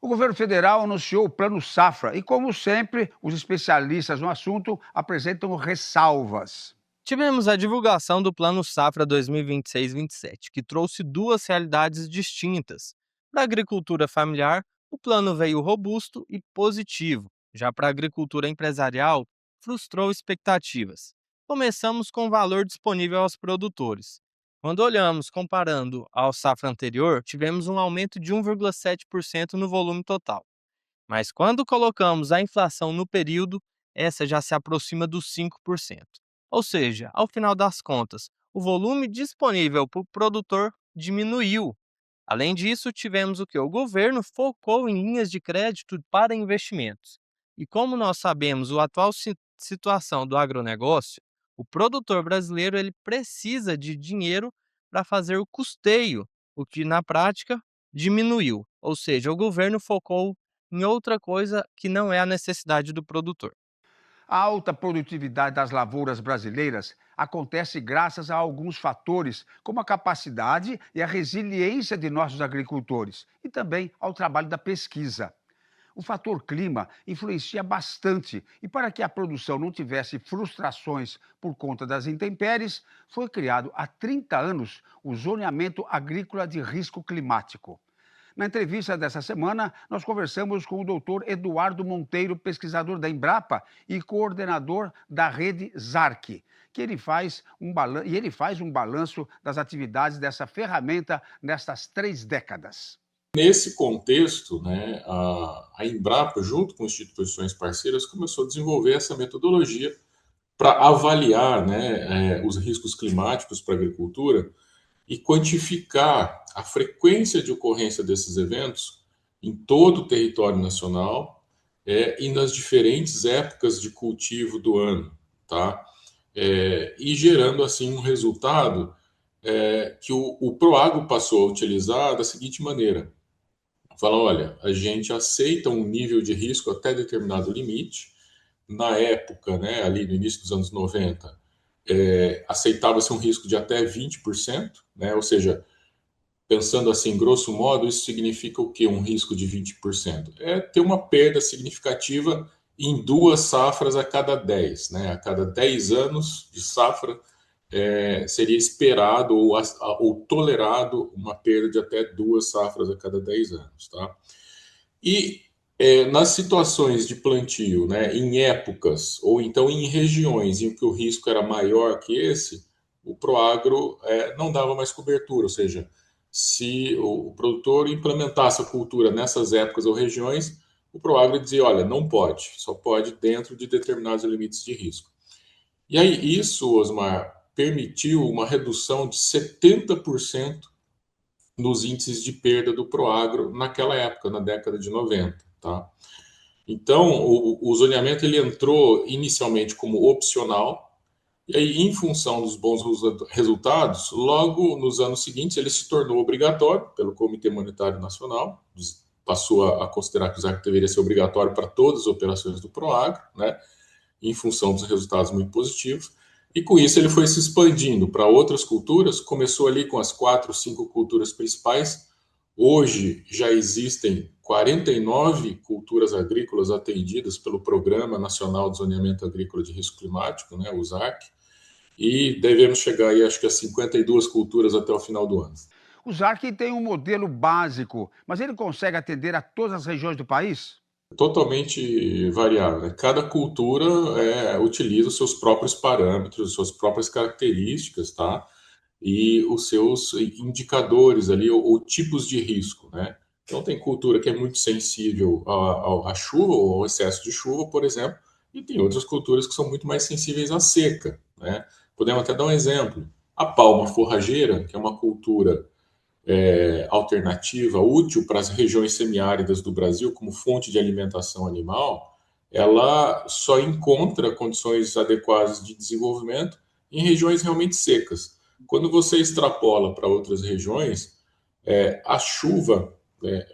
O governo federal anunciou o Plano Safra e, como sempre, os especialistas no assunto apresentam ressalvas. Tivemos a divulgação do Plano Safra 2026-27, que trouxe duas realidades distintas. Para a agricultura familiar, o plano veio robusto e positivo. Já para a agricultura empresarial, frustrou expectativas. Começamos com o valor disponível aos produtores. Quando olhamos comparando ao safra anterior, tivemos um aumento de 1,7% no volume total. Mas quando colocamos a inflação no período, essa já se aproxima dos 5%. Ou seja, ao final das contas, o volume disponível para o produtor diminuiu. Além disso, tivemos o que? O governo focou em linhas de crédito para investimentos. E como nós sabemos a atual situação do agronegócio, o produtor brasileiro ele precisa de dinheiro para fazer o custeio, o que na prática diminuiu. Ou seja, o governo focou em outra coisa que não é a necessidade do produtor. A alta produtividade das lavouras brasileiras acontece graças a alguns fatores, como a capacidade e a resiliência de nossos agricultores e também ao trabalho da pesquisa. O fator clima influencia bastante e, para que a produção não tivesse frustrações por conta das intempéries, foi criado há 30 anos o Zoneamento Agrícola de Risco Climático. Na entrevista dessa semana, nós conversamos com o doutor Eduardo Monteiro, pesquisador da Embrapa e coordenador da rede ZARC, que ele faz um balanço das atividades dessa ferramenta nestas 3 décadas. Nesse contexto, né, a Embrapa, junto com instituições parceiras, começou a desenvolver essa metodologia para avaliar, né, os riscos climáticos para a agricultura e quantificar a frequência de ocorrência desses eventos em todo o território nacional e nas diferentes épocas de cultivo do ano, tá? E gerando assim um resultado que o Proagro passou a utilizar da seguinte maneira: fala, olha, a gente aceita um nível de risco até determinado limite. Na época, né, ali no início dos anos 90, aceitava-se um risco de até 20%, né? Ou seja, pensando assim, grosso modo, isso significa o quê? Um risco de 20%? É ter uma perda significativa em 2 safras a cada 10, né? A cada 10 anos de safra, seria esperado ou tolerado uma perda de até 2 safras a cada 10 anos, tá? E nas situações de plantio, né, em épocas ou então em regiões em que o risco era maior que esse, o Proagro não dava mais cobertura, ou seja, se o produtor implementasse a cultura nessas épocas ou regiões, o Proagro dizia, olha, não pode, só pode dentro de determinados limites de risco. E aí isso, Osmar, permitiu uma redução de 70% nos índices de perda do Proagro naquela época, na década de 90, tá? Então, o zoneamento ele entrou inicialmente como opcional, e aí, em função dos bons resultados, logo nos anos seguintes, ele se tornou obrigatório pelo Comitê Monetário Nacional, passou a considerar que o ZARC deveria ser obrigatório para todas as operações do Proagro, né, em função dos resultados muito positivos, e com isso ele foi se expandindo para outras culturas, começou ali com as 4, 5 culturas principais. Hoje já existem 49 culturas agrícolas atendidas pelo Programa Nacional de Zoneamento Agrícola de Risco Climático, né, o ZARC, e devemos chegar aí, acho que a 52 culturas até o final do ano. O ZARC tem um modelo básico, mas ele consegue atender a todas as regiões do país? Totalmente variável, né? Cada cultura utiliza os seus próprios parâmetros, suas próprias características, tá? E os seus indicadores ali, ou tipos de risco, né? Então, tem cultura que é muito sensível à chuva, ou ao excesso de chuva, por exemplo, e tem outras culturas que são muito mais sensíveis à seca, né? Podemos até dar um exemplo. A palma forrageira, que é uma cultura alternativa, útil para as regiões semiáridas do Brasil como fonte de alimentação animal, ela só encontra condições adequadas de desenvolvimento em regiões realmente secas. Quando você extrapola para outras regiões, a chuva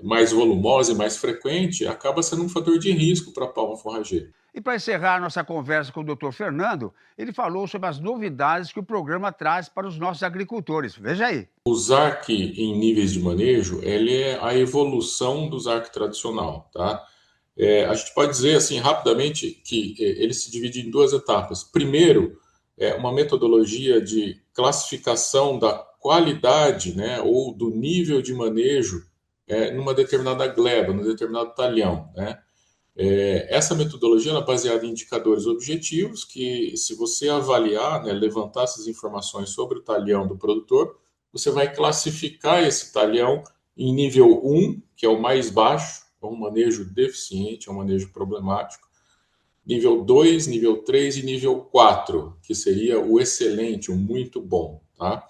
mais volumosa e mais frequente acaba sendo um fator de risco para a palma forrageira. E para encerrar nossa conversa com o Dr. Fernando, ele falou sobre as novidades que o programa traz para os nossos agricultores. Veja aí. O ZARC em níveis de manejo, ele é a evolução do ZARC tradicional, tá? A gente pode dizer assim rapidamente que ele se divide em duas etapas. Primeiro, é uma metodologia de classificação da qualidade, né, ou do nível de manejo numa determinada gleba, num determinado talhão, né? Essa metodologia ela é baseada em indicadores objetivos que, se você avaliar, né, levantar essas informações sobre o talhão do produtor, você vai classificar esse talhão em nível 1, que é o mais baixo, é um manejo deficiente, é um manejo problemático, nível 2, nível 3 e nível 4, que seria o excelente, o muito bom, tá?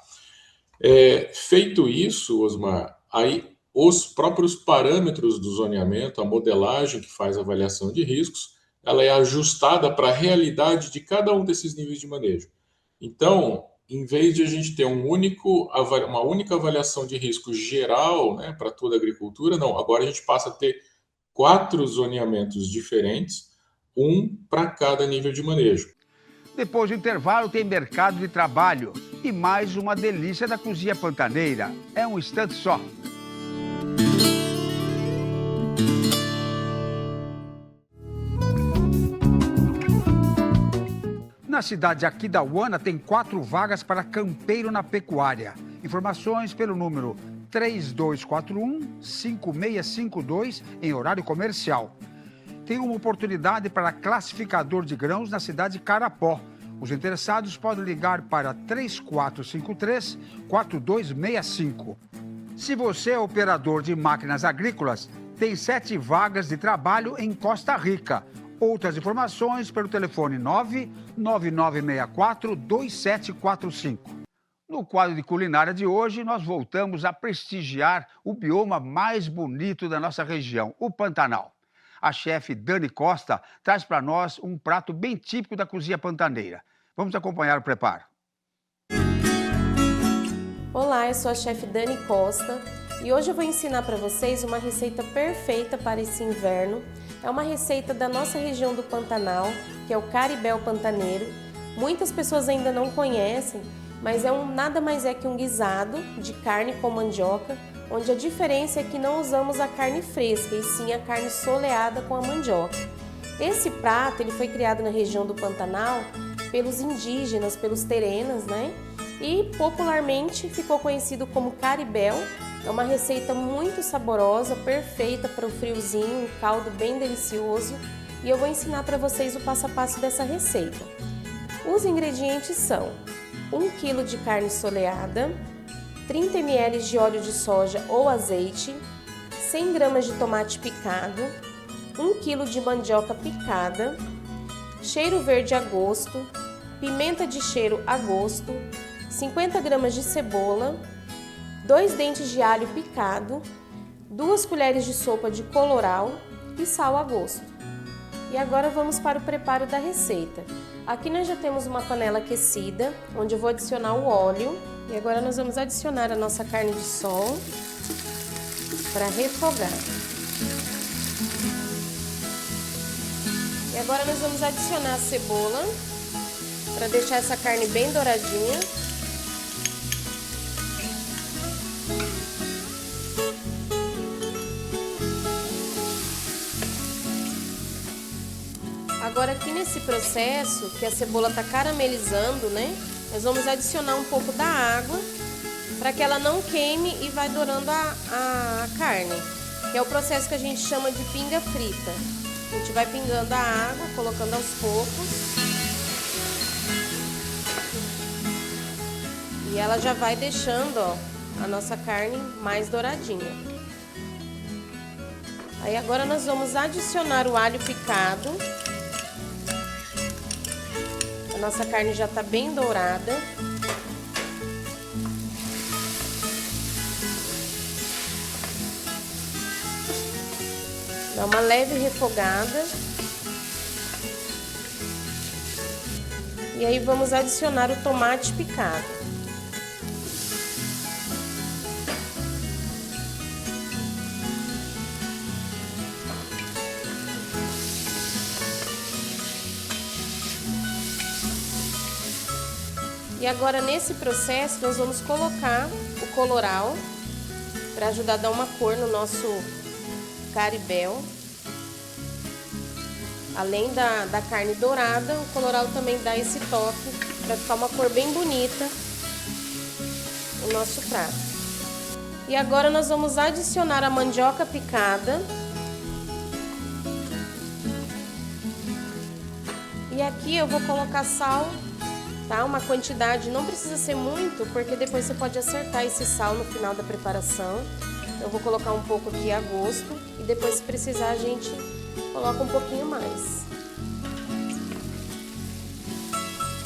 Feito isso, Osmar, aí os próprios parâmetros do zoneamento, a modelagem que faz a avaliação de riscos, ela é ajustada para a realidade de cada um desses níveis de manejo. Então, em vez de a gente ter uma única avaliação de risco geral, né, para toda a agricultura, não, agora a gente passa a ter 4 zoneamentos diferentes, um para cada nível de manejo. Depois do intervalo tem mercado de trabalho e mais uma delícia da cozinha pantaneira. É um instante só. Na cidade de Aquidauana tem 4 vagas para campeiro na pecuária. Informações pelo número 3241-5652 em horário comercial. Tem uma oportunidade para classificador de grãos na cidade de Carapó. Os interessados podem ligar para 3453-4265. Se você é operador de máquinas agrícolas, tem 7 vagas de trabalho em Costa Rica. Outras informações pelo telefone 99964-2745. No quadro de culinária de hoje, nós voltamos a prestigiar o bioma mais bonito da nossa região, o Pantanal. A chefe Dani Costa traz para nós um prato bem típico da cozinha pantaneira. Vamos acompanhar o preparo. Olá, eu sou a chefe Dani Costa e hoje eu vou ensinar para vocês uma receita perfeita para esse inverno. É uma receita da nossa região do Pantanal, que é o caribéu pantaneiro. Muitas pessoas ainda não conhecem, mas nada mais é que um guisado de carne com mandioca, onde a diferença é que não usamos a carne fresca, e sim a carne soleada com a mandioca. Esse prato ele foi criado na região do Pantanal pelos indígenas, pelos terenas, né? E popularmente ficou conhecido como caribéu. É uma receita muito saborosa, perfeita para o friozinho, um caldo bem delicioso. E eu vou ensinar para vocês o passo a passo dessa receita. Os ingredientes são 1 kg de carne soleada, 30 ml de óleo de soja ou azeite, 100 gramas de tomate picado, 1 kg de mandioca picada, cheiro verde a gosto, pimenta de cheiro a gosto, 50 gramas de cebola, 2 dentes de alho picado, 2 colheres de sopa de colorau e sal a gosto. E agora vamos para o preparo da receita. Aqui nós já temos uma panela aquecida, onde eu vou adicionar o óleo. E agora nós vamos adicionar a nossa carne de sol para refogar. E agora nós vamos adicionar a cebola para deixar essa carne bem douradinha. Agora aqui nesse processo que a cebola está caramelizando, né? Nós vamos adicionar um pouco da água para que ela não queime e vai dourando a carne, que é o processo que a gente chama de pinga frita. A gente vai pingando a água, colocando aos poucos. E ela já vai deixando, ó, a nossa carne mais douradinha. Aí agora nós vamos adicionar o alho picado. A nossa carne já está bem dourada. Dá uma leve refogada. E aí vamos adicionar o tomate picado. E agora, nesse processo, nós vamos colocar o coloral para ajudar a dar uma cor no nosso caribel. Além da carne dourada, o coloral também dá esse toque para ficar uma cor bem bonita no nosso prato. E agora nós vamos adicionar a mandioca picada. E aqui eu vou colocar sal, tá? Uma quantidade, não precisa ser muito, porque depois você pode acertar esse sal no final da preparação. Eu vou colocar um pouco aqui a gosto e depois, se precisar, a gente coloca um pouquinho mais.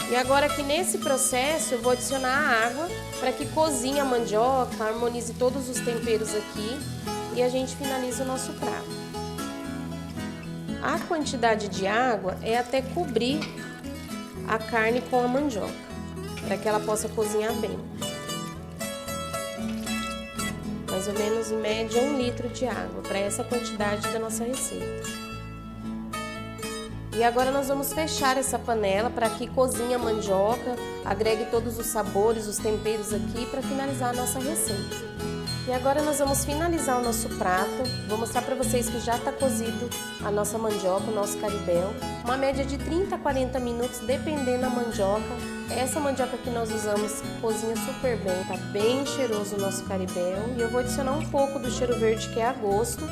E agora aqui nesse processo eu vou adicionar a água para que cozinhe a mandioca, harmonize todos os temperos aqui e a gente finaliza o nosso prato. A quantidade de água é até cobrir a carne com a mandioca, para que ela possa cozinhar bem. Mais ou menos em média 1 litro de água, para essa quantidade da nossa receita. E agora nós vamos fechar essa panela para que cozinhe a mandioca, agregue todos os sabores, os temperos aqui para finalizar a nossa receita. E agora nós vamos finalizar o nosso prato. Vou mostrar para vocês que já está cozido a nossa mandioca, o nosso caribel. Uma média de 30 a 40 minutos, dependendo da mandioca. Essa mandioca que nós usamos cozinha super bem, tá bem cheiroso o nosso caribel. E eu vou adicionar um pouco do cheiro verde, que é a gosto,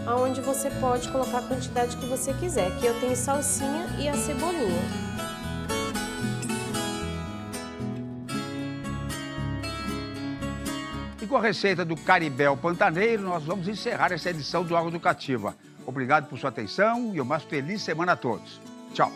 onde você pode colocar a quantidade que você quiser. Aqui eu tenho salsinha e a cebolinha. E com a receita do caribel pantaneiro, nós vamos encerrar essa edição do Agroeducativa. Obrigado por sua atenção e uma feliz semana a todos. Tchau!